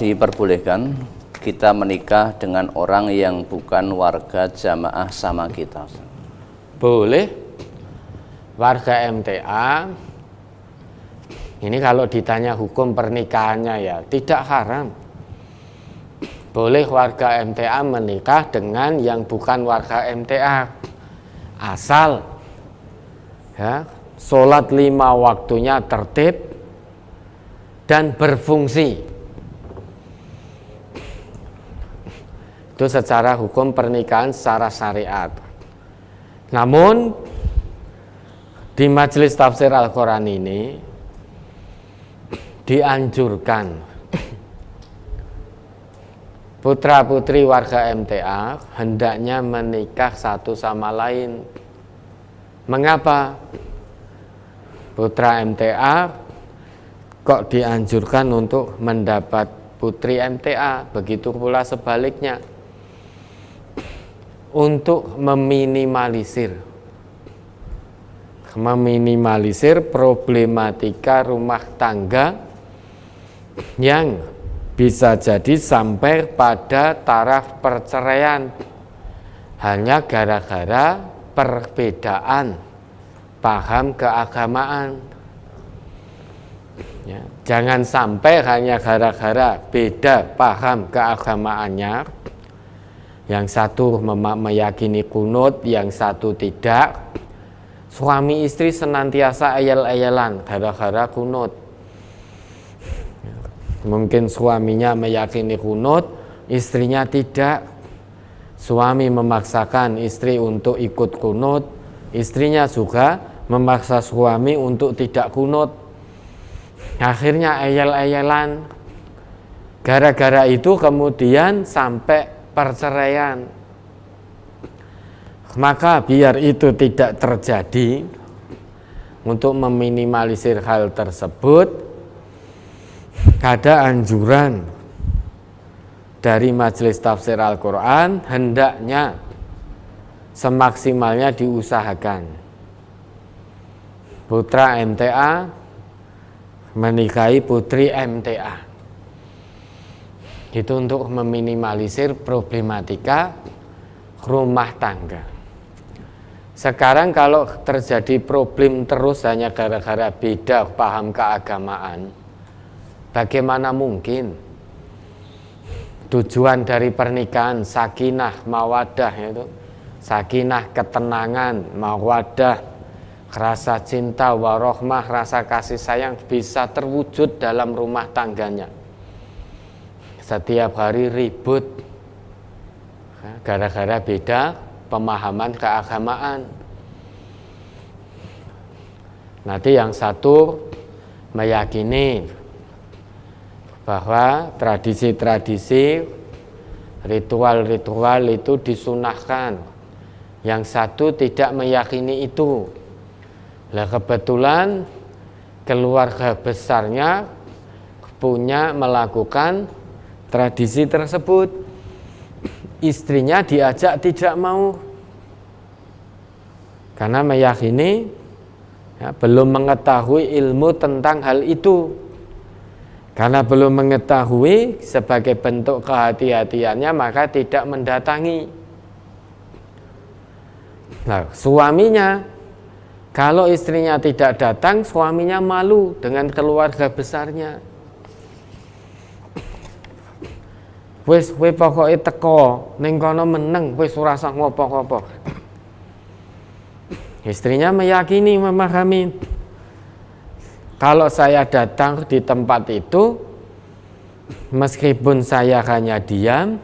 Diperbolehkan kita menikah dengan orang yang bukan warga jamaah sama kita? Boleh. Warga MTA ini kalau ditanya hukum pernikahannya ya tidak haram. Boleh warga MTA menikah dengan yang bukan warga MTA, asal ya, sholat 5 waktunya tertib dan berfungsi. Itu secara hukum pernikahan secara syariat. Namun di majelis tafsir Al-Quran ini dianjurkan putra-putri warga MTA hendaknya menikah satu sama lain. Mengapa? Putra MTA kok dianjurkan untuk mendapat putri MTA, begitu pula sebaliknya. Untuk meminimalisir problematika rumah tangga yang bisa jadi sampai pada taraf perceraian hanya gara-gara perbedaan paham keagamaan. Ya, jangan sampai hanya gara-gara beda paham keagamaannya, yang satu meyakini kunut, yang satu tidak. Suami istri senantiasa ayal-ayalan gara-gara kunut. Mungkin suaminya meyakini kunut, istrinya tidak. Suami memaksakan istri untuk ikut kunut, istrinya juga memaksa suami untuk tidak kunut. Akhirnya ayal-ayalan. Gara-gara itu kemudian sampai perceraian. Maka biar itu tidak terjadi, untuk meminimalisir hal tersebut, ada anjuran dari majelis tafsir Al-Quran hendaknya semaksimalnya diusahakan putra MTA menikahi putri MTA. Itu untuk meminimalisir problematika rumah tangga. Sekarang kalau terjadi problem terus hanya gara-gara beda paham keagamaan, bagaimana mungkin tujuan dari pernikahan sakinah mawadah, itu sakinah ketenangan, mawadah rasa cinta warohmah, rasa kasih sayang bisa terwujud dalam rumah tangganya. Setiap hari ribut gara-gara beda pemahaman keagamaan. Nanti yang satu meyakini bahwa tradisi-tradisi, ritual-ritual itu disunahkan. Yang satu tidak meyakini itu. Lah kebetulan keluarga besarnya punya melakukan tradisi tersebut, istrinya diajak tidak mau karena meyakini ya, belum mengetahui ilmu tentang hal itu. Karena belum mengetahui, sebagai bentuk kehati-hatiannya maka tidak mendatangi. Nah, suaminya kalau istrinya tidak datang, suaminya malu dengan keluarga besarnya. Wis pokoke teko ning kono meneng, wis ora usah ngopo-ngopo. Istrinya meyakini, memahami, kalau saya datang di tempat itu, meskipun saya hanya diam,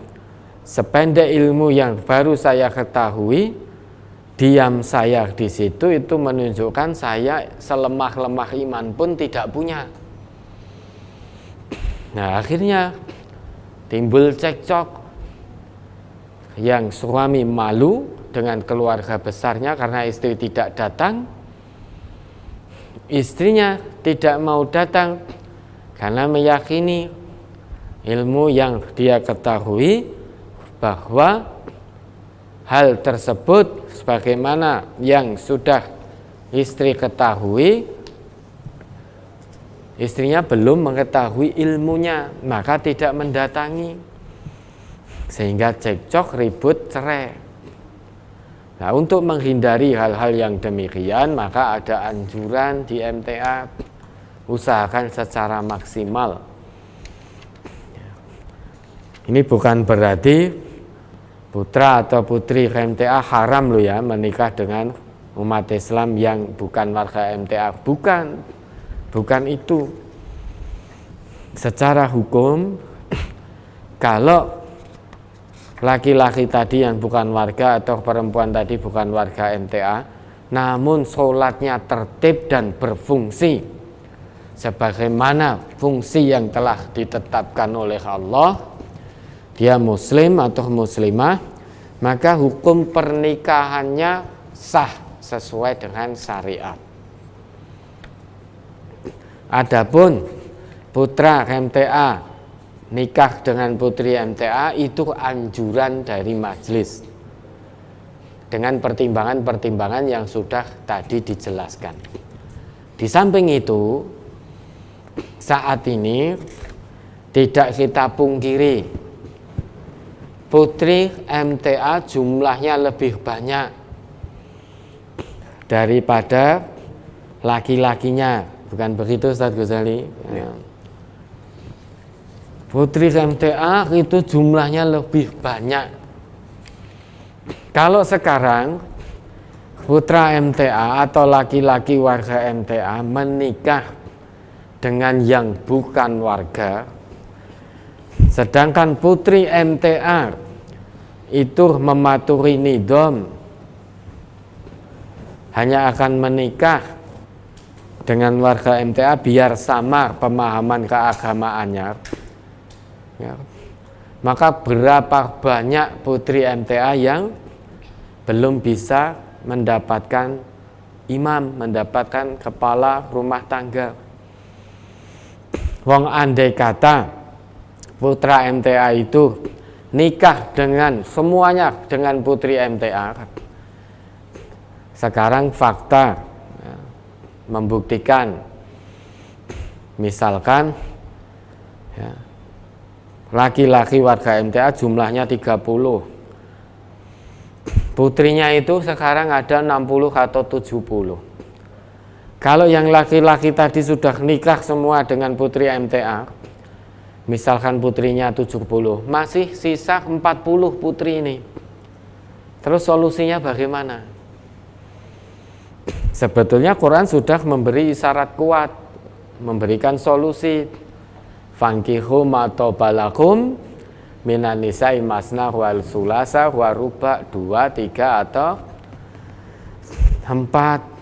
sependek ilmu yang baru saya ketahui, diam saya di situ itu menunjukkan saya selemah-lemah iman pun tidak punya. Nah, akhirnya timbul cekcok, yang suami malu dengan keluarga besarnya karena istri tidak datang, istrinya tidak mau datang karena meyakini ilmu yang dia ketahui bahwa hal tersebut sebagaimana yang sudah istri ketahui istrinya belum mengetahui ilmunya, maka tidak mendatangi, sehingga cekcok, ribut, cerai. Nah, untuk menghindari hal-hal yang demikian, maka ada anjuran di MTA, usahakan secara maksimal. Ini bukan berarti putra atau putri MTA haram loh ya menikah dengan umat Islam yang bukan warga MTA. Bukan itu. Secara hukum, kalau laki-laki tadi yang bukan warga atau perempuan tadi bukan warga MTA, namun sholatnya tertib dan berfungsi sebagaimana fungsi yang telah ditetapkan oleh Allah, dia muslim atau muslimah, maka hukum pernikahannya sah sesuai dengan syariat. Adapun putra MTA nikah dengan putri MTA itu anjuran dari majelis dengan pertimbangan-pertimbangan yang sudah tadi dijelaskan. Di samping itu, saat ini tidak kita pungkiri putri MTA jumlahnya lebih banyak daripada laki-lakinya, bukan begitu Ustaz Ghazali? Ya. Putri MTA itu jumlahnya lebih banyak. Kalau sekarang putra MTA atau laki-laki warga MTA menikah dengan yang bukan warga, sedangkan putri MTA itu mematuhi nidom, hanya akan menikah dengan warga MTA biar sama pemahaman keagamaannya, ya. Maka berapa banyak putri MTA yang belum bisa mendapatkan imam, mendapatkan kepala rumah tangga. Wong andai kata putra MTA itu nikah dengan semuanya dengan putri MTA, sekarang fakta ya, membuktikan, misalkan ya, laki-laki warga MTA jumlahnya 30, putrinya itu sekarang ada 60 atau 70. Kalau yang laki-laki tadi sudah nikah semua dengan putri MTA, misalkan putrinya 70, masih sisa 40 putri ini. Terus solusinya bagaimana? Sebetulnya Quran sudah memberi isyarat kuat, memberikan solusi. Fankihu ma tobalakum minan nisa'i masna wal sulasa wa ruba, 2, 3 atau 4.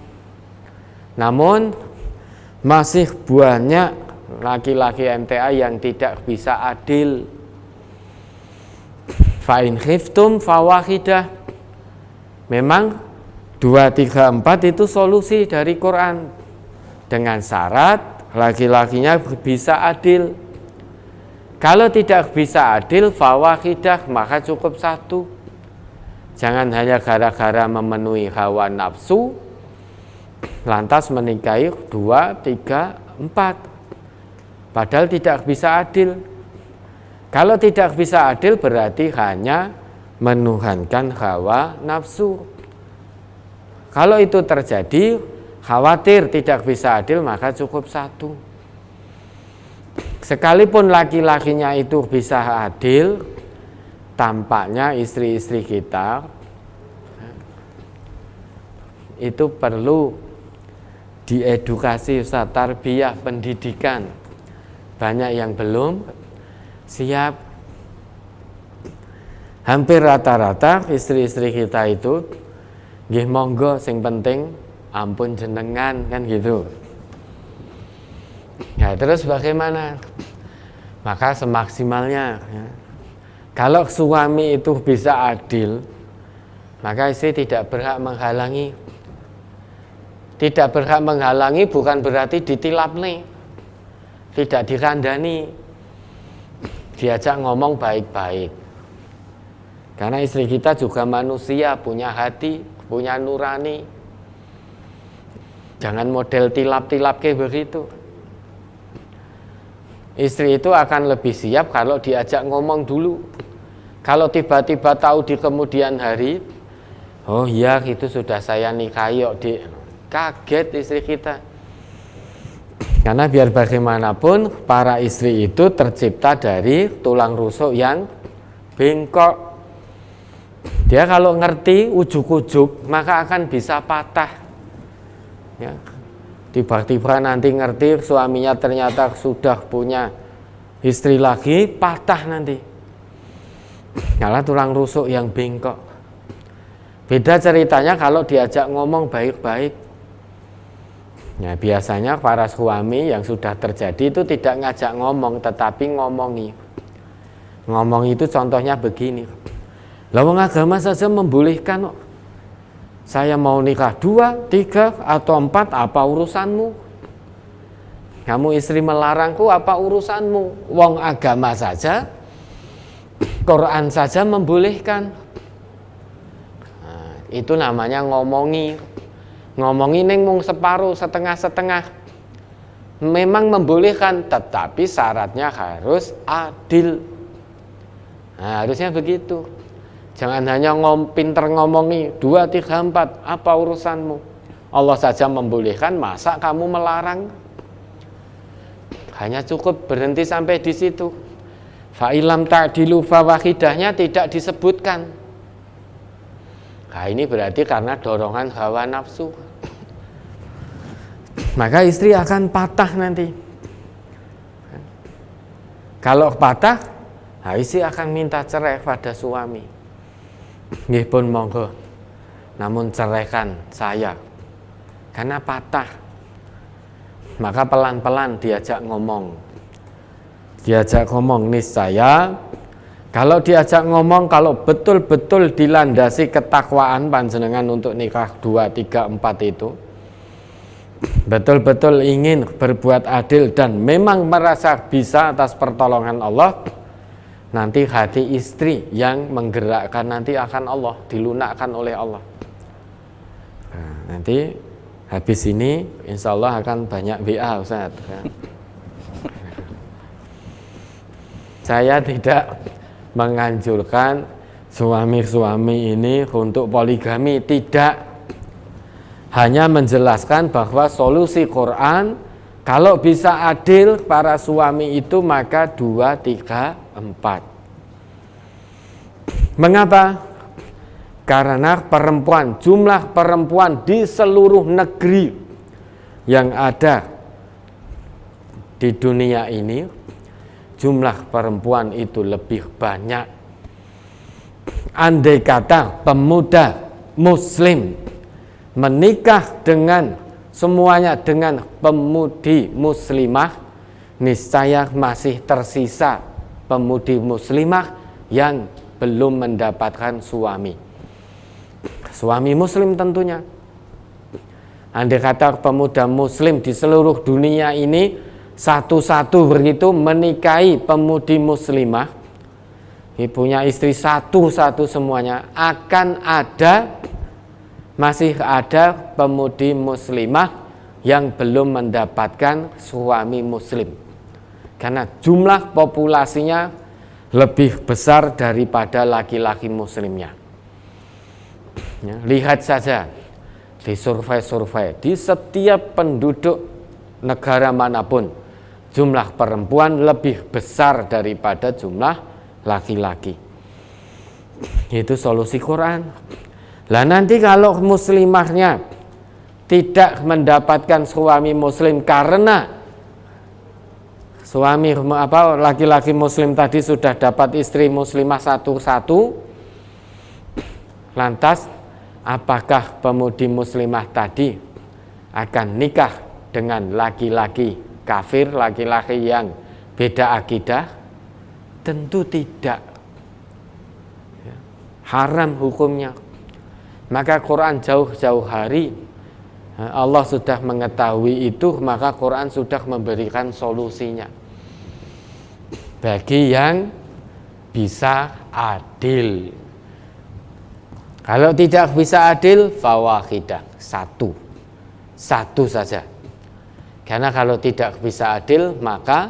Namun masih banyak laki-laki MTA yang tidak bisa adil. Fa'in khiftum fawahidah. Memang 2, 3, 4 itu solusi dari Quran, dengan syarat laki-lakinya bisa adil. Kalau tidak bisa adil, fawahidah, maka cukup 1. Jangan hanya gara-gara memenuhi hawa nafsu lantas menikahi 2, 3, 4. Padahal tidak bisa adil. Kalau tidak bisa adil berarti hanya menuhankan hawa nafsu. Kalau itu terjadi, khawatir tidak bisa adil, maka cukup 1. Sekalipun laki-lakinya itu bisa adil, tampaknya istri-istri kita itu perlu diedukasi, Ustaz, tarbiyah, pendidikan. Banyak yang belum siap. Hampir rata-rata istri-istri kita itu nggih monggo, sing penting ampun jenengan, kan gitu. Ya, terus bagaimana? Maka semaksimalnya ya. Kalau suami itu bisa adil, maka istri tidak berhak menghalangi. Tidak berhak menghalangi bukan berarti ditilap nih, tidak dikandani, diajak ngomong baik-baik. Karena istri kita juga manusia, punya hati, punya nurani. Jangan model tilap-tilap kayak begitu. Istri itu akan lebih siap kalau diajak ngomong dulu. Kalau tiba-tiba tahu di kemudian hari, oh iya itu sudah saya nikahi kok, kaget istri kita. Karena biar bagaimanapun para istri itu tercipta dari tulang rusuk yang bengkok. Dia kalau ngerti ujuk-ujuk maka akan bisa patah. Ya. Tiba-tiba nanti ngerti suaminya ternyata sudah punya istri lagi, patah nanti. Karena tulang rusuk yang bengkok. Beda ceritanya kalau diajak ngomong baik-baik. Ya, biasanya para suami yang sudah terjadi itu tidak ngajak ngomong, tetapi ngomongi. Ngomong itu contohnya begini. Lawang agama saja membolehkan kok. Saya mau nikah 2, 3, atau 4, apa urusanmu? Kamu istri melarangku, apa urusanmu? Wong agama saja, Quran saja membolehkan. Nah, itu namanya ngomongi. Ngomongi neng mung separuh, setengah-setengah. Memang membolehkan, tetapi syaratnya harus adil. Nah, harusnya begitu. Jangan hanya pinter ngomongi 2, 3, 4, apa urusanmu? Allah saja membolehkan, masa kamu melarang? Hanya cukup berhenti sampai di situ. Fa'ilam ta'dilu fawahidahnya tidak disebutkan. Nah, ini berarti karena dorongan hawa nafsu. Maka istri akan patah nanti. Kalau patah, istri akan minta cerai pada suami. Nggih pun monggo. Namun ceraikan saya. Karena patah. Maka pelan-pelan diajak ngomong. Diajak ngomong niscaya. Kalau diajak ngomong, kalau betul-betul dilandasi ketakwaan panjenengan untuk nikah 2, 3, 4 itu, betul-betul ingin berbuat adil dan memang merasa bisa atas pertolongan Allah, nanti hati istri yang menggerakkan nanti akan Allah, dilunakkan oleh Allah. Nah, nanti habis ini insya Allah akan banyak WA Ustaz. Saya tidak menganjurkan suami-suami ini untuk poligami, tidak. Hanya menjelaskan bahwa solusi Quran, kalau bisa adil para suami itu maka 2, 3, 4. Mengapa? Karena perempuan, jumlah perempuan di seluruh negeri yang ada di dunia ini, jumlah perempuan itu lebih banyak. Andai kata pemuda muslim menikah dengan semuanya dengan pemudi muslimah, niscaya masih tersisa pemudi muslimah yang belum mendapatkan suami. Suami muslim tentunya. Andai kata pemuda muslim di seluruh dunia ini satu-satu begitu menikahi pemudi muslimah, punya istri satu-satu semuanya, akan masih ada pemudi muslimah yang belum mendapatkan suami muslim. Karena jumlah populasinya lebih besar daripada laki-laki muslimnya. Ya, lihat saja di survei-survei di setiap penduduk negara manapun, jumlah perempuan lebih besar daripada jumlah laki-laki. Itu solusi Quran. Lah nanti kalau muslimahnya tidak mendapatkan suami muslim karena laki-laki muslim tadi sudah dapat istri muslimah satu-satu, lantas apakah pemudi muslimah tadi akan nikah dengan laki-laki kafir, laki-laki yang beda akidah? Tentu tidak. Haram hukumnya. Maka Quran jauh-jauh hari Allah sudah mengetahui itu, maka Quran sudah memberikan solusinya bagi yang bisa adil. Kalau tidak bisa adil, fawahidah, satu saja. Karena kalau tidak bisa adil, maka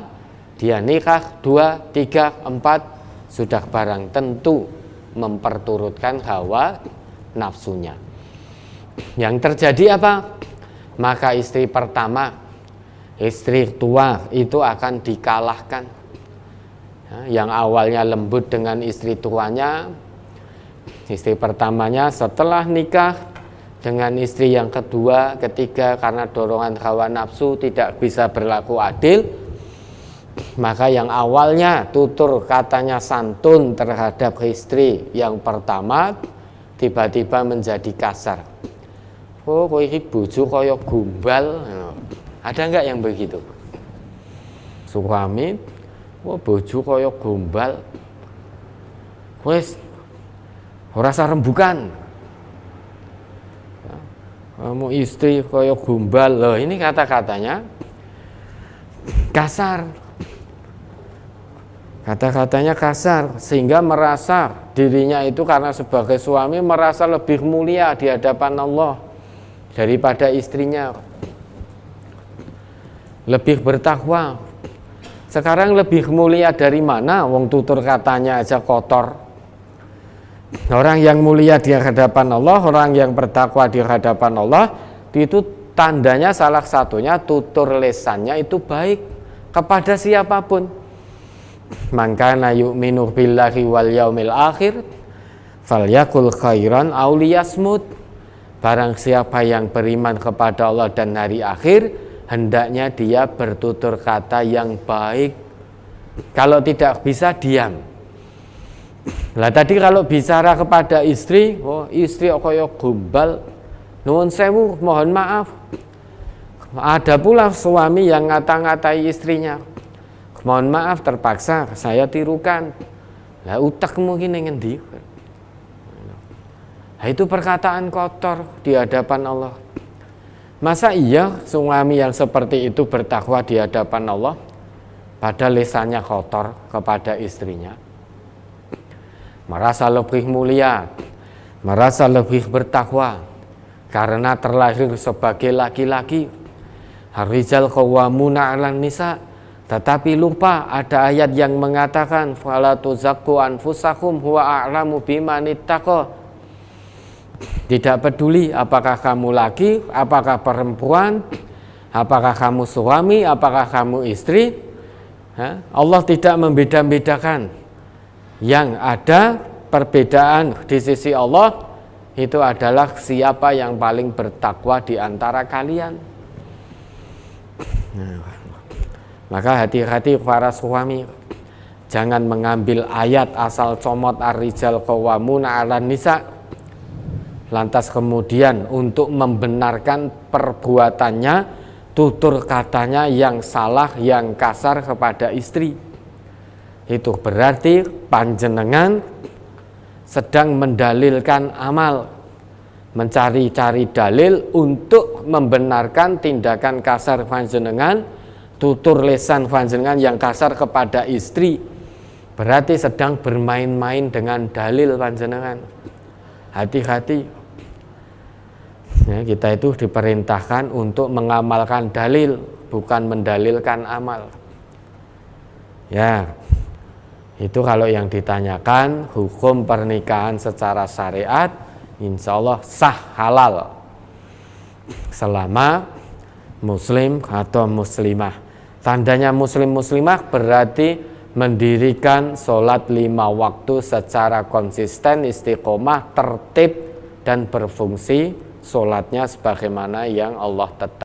dia nikah 2, 3, 4 sudah barang tentu memperturutkan hawa nafsunya. Yang terjadi apa? Maka istri pertama, istri tua itu akan dikalahkan. Yang awalnya lembut dengan istri tuanya, istri pertamanya setelah nikah dengan istri yang kedua, ketiga, karena dorongan hawa nafsu tidak bisa berlaku adil, maka yang awalnya tutur katanya santun terhadap istri yang pertama tiba-tiba menjadi kasar. Oh, kok iki bojo kaya gombal. Ada enggak yang begitu? Suami, oh bojo kaya gombal. Wes ora usah rembukan. Kamu istri kaya gombal. Loh, ini kata-katanya kasar. Kata-katanya kasar sehingga merasa dirinya itu karena sebagai suami merasa lebih mulia di hadapan Allah daripada istrinya, lebih bertakwa. Sekarang lebih mulia dari mana? Wong tutur katanya aja kotor. Orang yang mulia di hadapan Allah, orang yang bertakwa di hadapan Allah, itu tandanya salah satunya tutur lesannya itu baik kepada siapapun. Man kana yu'minu billahi wal yaumil akhir falyakul khairan aw liyasmut. Barang siapa yang beriman kepada Allah dan hari akhir, hendaknya dia bertutur kata yang baik. Kalau tidak bisa diam. Lah tadi kalau bicara kepada istri, oh istri kaya gombal, nuwun sewu, mohon maaf. Ada pula suami yang ngata-ngatai istrinya. Mohon maaf terpaksa saya tirukan. Lah utekmu ki ning endi? Nah, itu perkataan kotor di hadapan Allah. Masa iya suami yang seperti itu bertakwa di hadapan Allah padahal lisannya kotor kepada istrinya? Merasa lebih mulia, merasa lebih bertakwa karena terlahir sebagai laki-laki. Ar-rijal qawwamuna 'alan nisa. Tetapi lupa ada ayat yang mengatakan fala tuzakku anfusakum huwa a'lamu biman ittaqa. Tidak peduli apakah kamu laki, apakah perempuan, apakah kamu suami, apakah kamu istri, Allah tidak membeda-bedakan. Yang ada perbedaan di sisi Allah itu adalah siapa yang paling bertakwa di antara kalian. Maka hati-hati para suami, jangan mengambil ayat asal comot ar-rijal qawwamuna 'alan nisa, lantas kemudian untuk membenarkan perbuatannya, tutur katanya yang salah, yang kasar kepada istri. Itu berarti panjenengan sedang mendalilkan amal, mencari-cari dalil untuk membenarkan tindakan kasar panjenengan, tutur lesan panjenengan yang kasar kepada istri. Berarti sedang bermain-main dengan dalil panjenengan. Hati-hati. Ya, kita itu diperintahkan untuk mengamalkan dalil, bukan mendalilkan amal. Ya, itu kalau yang ditanyakan hukum pernikahan secara syariat, insya Allah sah halal selama muslim atau muslimah. Tandanya muslim muslimah berarti mendirikan sholat 5 waktu secara konsisten, istiqomah, tertib dan berfungsi sholatnya sebagaimana yang Allah tetapkan.